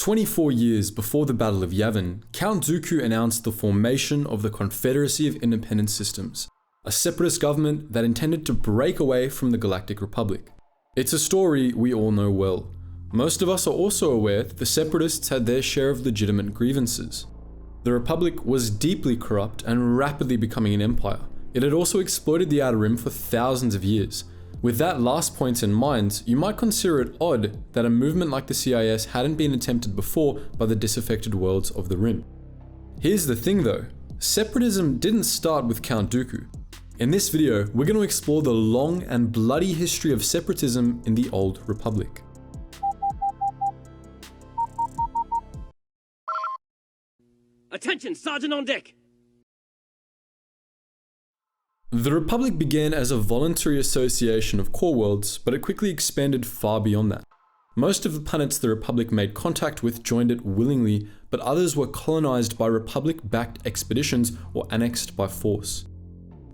24 years before the Battle of Yavin, Count Dooku announced the formation of the Confederacy of Independent Systems, a separatist government that intended to break away from the Galactic Republic. It's a story we all know well. Most of us are also aware that the Separatists had their share of legitimate grievances. The Republic was deeply corrupt and rapidly becoming an empire. It had also exploited the Outer Rim for thousands of years. With that last point in mind, you might consider it odd that a movement like the CIS hadn't been attempted before by the disaffected worlds of the Rim. Here's the thing though, separatism didn't start with Count Dooku. In this video, we're going to explore the long and bloody history of separatism in the Old Republic. Attention, Sergeant on deck! The Republic began as a voluntary association of core worlds, but it quickly expanded far beyond that. Most of the planets the Republic made contact with joined it willingly, but others were colonized by Republic-backed expeditions or annexed by force.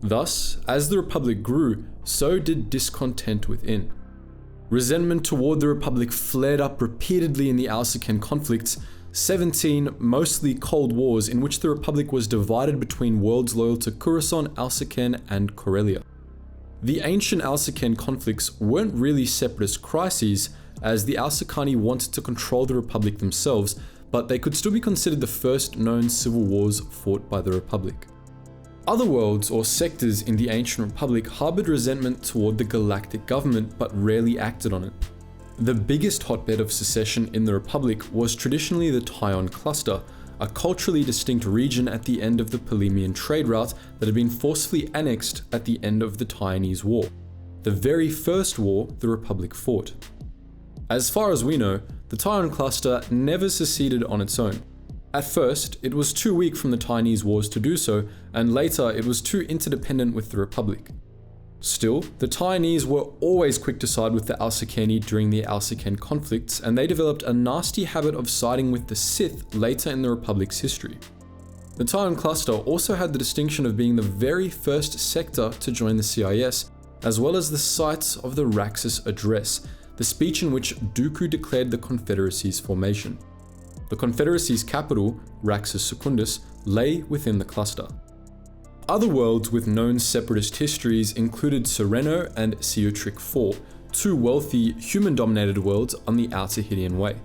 Thus, as the Republic grew, so did discontent within. Resentment toward the Republic flared up repeatedly in the Alsaken conflicts, 17 mostly Cold Wars in which the Republic was divided between worlds loyal to Coruscant, Alsaken, and Corellia. The ancient Alsaken conflicts weren't really separatist crises, as the Alsakani wanted to control the Republic themselves, but they could still be considered the first known civil wars fought by the Republic. Other worlds or sectors in the ancient Republic harbored resentment toward the galactic government but rarely acted on it. The biggest hotbed of secession in the Republic was traditionally the Tyon Cluster, a culturally distinct region at the end of the Polemian trade route that had been forcefully annexed at the end of the Tynese War, the very first war the Republic fought. As far as we know, the Tyon Cluster never seceded on its own. At first, it was too weak from the Tynese Wars to do so, and later it was too interdependent with the Republic. Still, the Tynese were always quick to side with the Alsakani during the Alsaken conflicts, and they developed a nasty habit of siding with the Sith later in the Republic's history. The Tyon Cluster also had the distinction of being the very first sector to join the CIS, as well as the site of the Raxus Address, the speech in which Dooku declared the Confederacy's formation. The Confederacy's capital, Raxus Secundus, lay within the cluster. Other worlds with known separatist histories included Sereno and Ciutric IV, two wealthy, human-dominated worlds on the Outer Hydian Way.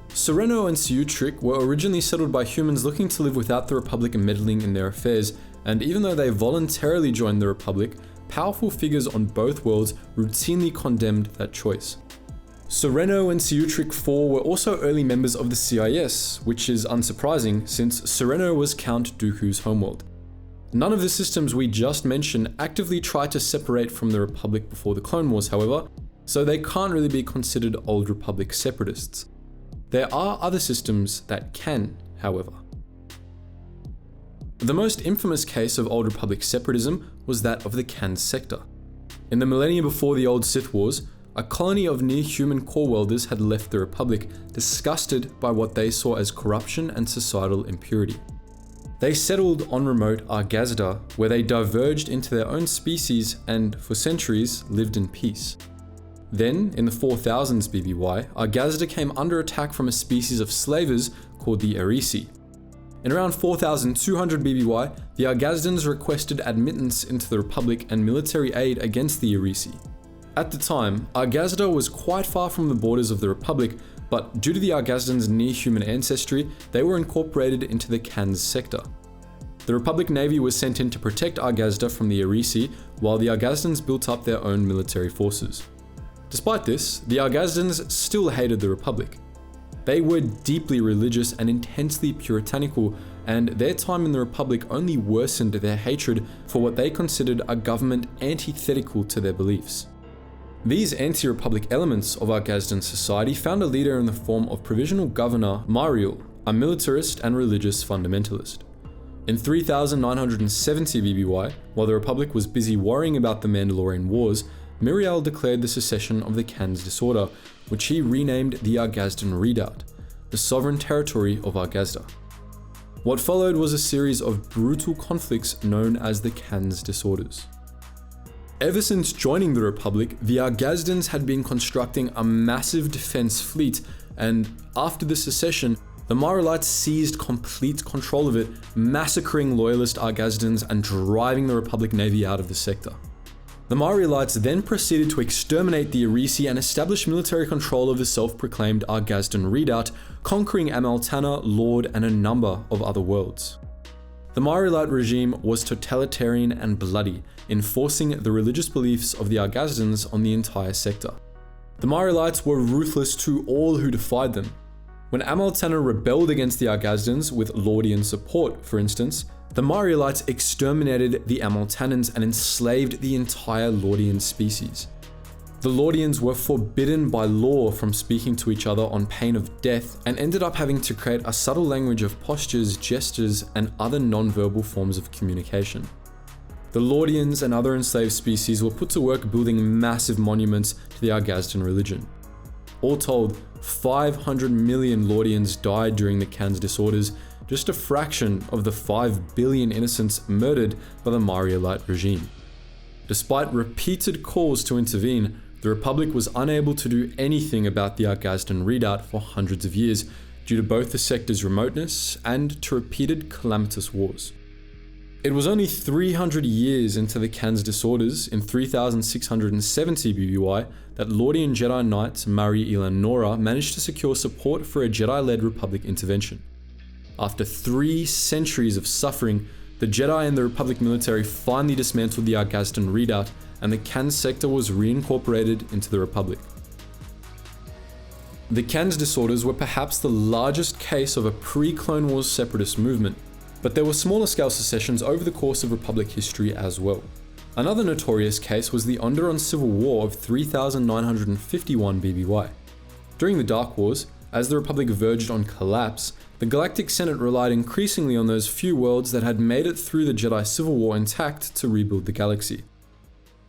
Sereno and Ciutric were originally settled by humans looking to live without the Republic meddling in their affairs, and even though they voluntarily joined the Republic, powerful figures on both worlds routinely condemned that choice. Sereno and Ciutric IV were also early members of the CIS, which is unsurprising since Sereno was Count Dooku's homeworld. None of the systems we just mentioned actively tried to separate from the Republic before the Clone Wars, however, so they can't really be considered Old Republic separatists. There are other systems that can, however. The most infamous case of Old Republic separatism was that of the Kanz sector. In the millennia before the Old Sith Wars, a colony of near-human core welders had left the Republic, disgusted by what they saw as corruption and societal impurity. They settled on remote Argazda, where they diverged into their own species and, for centuries, lived in peace. Then, in the 4000s BBY, Argazda came under attack from a species of slavers called the Erisi. In around 4200 BBY, the Argazdans requested admittance into the Republic and military aid against the Erisi. At the time, Argazda was quite far from the borders of the Republic, but due to the Argazdans' near-human ancestry, they were incorporated into the Kanz sector. The Republic Navy was sent in to protect Argazda from the Erisi, while the Argazdans built up their own military forces. Despite this, the Argazdans still hated the Republic. They were deeply religious and intensely puritanical, and their time in the Republic only worsened their hatred for what they considered a government antithetical to their beliefs. These anti-Republic elements of Argazdan society found a leader in the form of Provisional Governor Mariel, a militarist and religious fundamentalist. In 3970 BBY, while the Republic was busy worrying about the Mandalorian Wars, Miriel declared the secession of the Kanz Disorder, which he renamed the Argazdan Redoubt, the sovereign territory of Argazda. What followed was a series of brutal conflicts known as the Kanz Disorders. Ever since joining the Republic, the Argazdans had been constructing a massive defense fleet, and after the secession, the Maralites seized complete control of it, massacring loyalist Argazdans and driving the Republic Navy out of the sector. The Maralites then proceeded to exterminate the Arisi and establish military control of the self-proclaimed Argazdan Redoubt, conquering Amaltana, Lord, and a number of other worlds. The Marilite regime was totalitarian and bloody, enforcing the religious beliefs of the Argazdans on the entire sector. The Maralites were ruthless to all who defied them. When Amaltana rebelled against the Argazdans with Lordian support, for instance, the Maralites exterminated the Amaltanans and enslaved the entire Lordian species. The Lordians were forbidden by law from speaking to each other on pain of death and ended up having to create a subtle language of postures, gestures, and other non-verbal forms of communication. The Lordians and other enslaved species were put to work building massive monuments to the Argazdan religion. All told, 500 million Lordians died during the Kanz Disorders, just a fraction of the 5 billion innocents murdered by the Marialite regime. Despite repeated calls to intervene, the Republic was unable to do anything about the Argazdan Redoubt for hundreds of years due to both the sector's remoteness and to repeated calamitous wars. It was only 300 years into the Kanz Disorders in 3670 BBY that Lordian Jedi Knight Mari Ilan Nora managed to secure support for a Jedi-led Republic intervention. After 3 centuries of suffering, the Jedi and the Republic military finally dismantled the Argazdan Redoubt, and the Kanz sector was reincorporated into the Republic. The Kanz Disorders were perhaps the largest case of a pre-Clone Wars separatist movement, but there were smaller scale secessions over the course of Republic history as well. Another notorious case was the Onderon Civil War of 3951 BBY. During the Dark Wars, as the Republic verged on collapse, the Galactic Senate relied increasingly on those few worlds that had made it through the Jedi Civil War intact to rebuild the galaxy.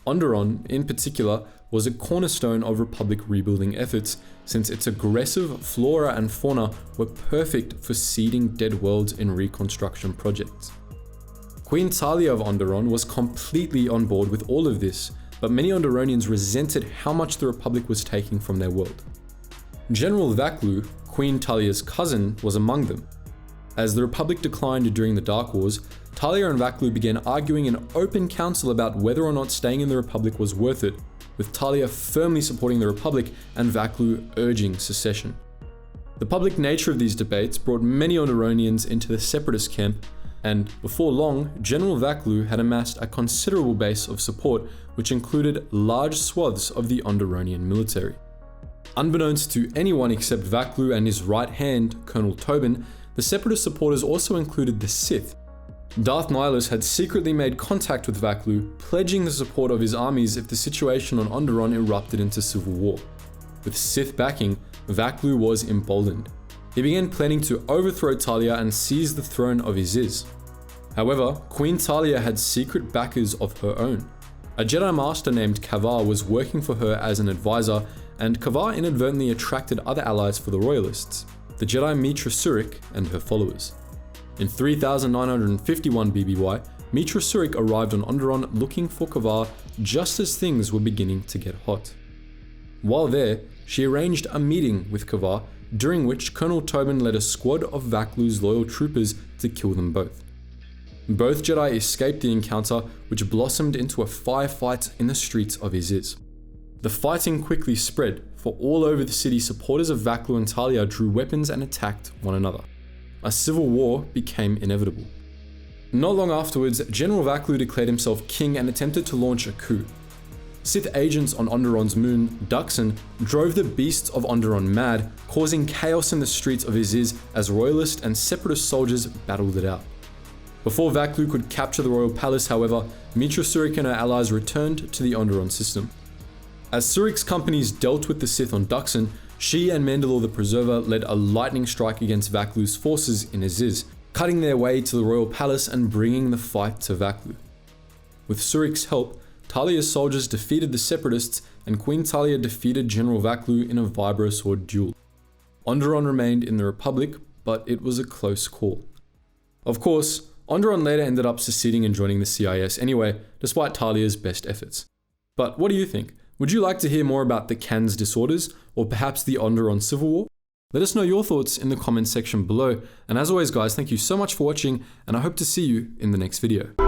Onderon, in particular, was a cornerstone of Republic rebuilding efforts, since its aggressive flora and fauna were perfect for seeding dead worlds in reconstruction projects. Queen Talia of Onderon was completely on board with all of this, but many Onderonians resented how much the Republic was taking from their world. General Vaklu, Queen Talia's cousin, was among them. As the Republic declined during the Dark Wars, Talia and Vaklu began arguing in open council about whether or not staying in the Republic was worth it, with Talia firmly supporting the Republic and Vaklu urging secession. The public nature of these debates brought many Onderonians into the Separatist camp, and before long, General Vaklu had amassed a considerable base of support, which included large swaths of the Onderonian military. Unbeknownst to anyone except Vaklu and his right hand, Colonel Tobin, the Separatist supporters also included the Sith. Darth Nihilus had secretly made contact with Vaklu, pledging the support of his armies if the situation on Onderon erupted into civil war. With Sith backing, Vaklu was emboldened. He began planning to overthrow Talia and seize the throne of Iziz. However, Queen Talia had secret backers of her own. A Jedi Master named Kavar was working for her as an advisor, and Kavar inadvertently attracted other allies for the Royalists, the Jedi Mitra Surik and her followers. In 3951 BBY, Mitra Surik arrived on Onderon looking for Kavar just as things were beginning to get hot. While there, she arranged a meeting with Kavar, during which Colonel Tobin led a squad of Vaklu's loyal troopers to kill them both. Both Jedi escaped the encounter, which blossomed into a firefight in the streets of Iziz. The fighting quickly spread, for all over the city supporters of Vaklu and Talia drew weapons and attacked one another. A civil war became inevitable. Not long afterwards, General Vaklu declared himself king and attempted to launch a coup. Sith agents on Onderon's moon, Duxon, drove the beasts of Onderon mad, causing chaos in the streets of Iziz as royalist and separatist soldiers battled it out. Before Vaklu could capture the royal palace, however, Mitra Surik and her allies returned to the Onderon system. As Surik's companies dealt with the Sith on Duxon, she and Mandalore the Preserver led a lightning strike against Vaklu's forces in Iziz, cutting their way to the royal palace and bringing the fight to Vaklu. With Surik's help, Talia's soldiers defeated the Separatists, and Queen Talia defeated General Vaklu in a vibro sword duel. Onderon remained in the Republic, but it was a close call. Of course, Onderon later ended up seceding and joining the CIS anyway, despite Talia's best efforts. But what do you think? Would you like to hear more about the Kanz Disorders, or perhaps the Onderon Civil War? Let us know your thoughts in the comments section below. And as always guys, thank you so much for watching, and I hope to see you in the next video.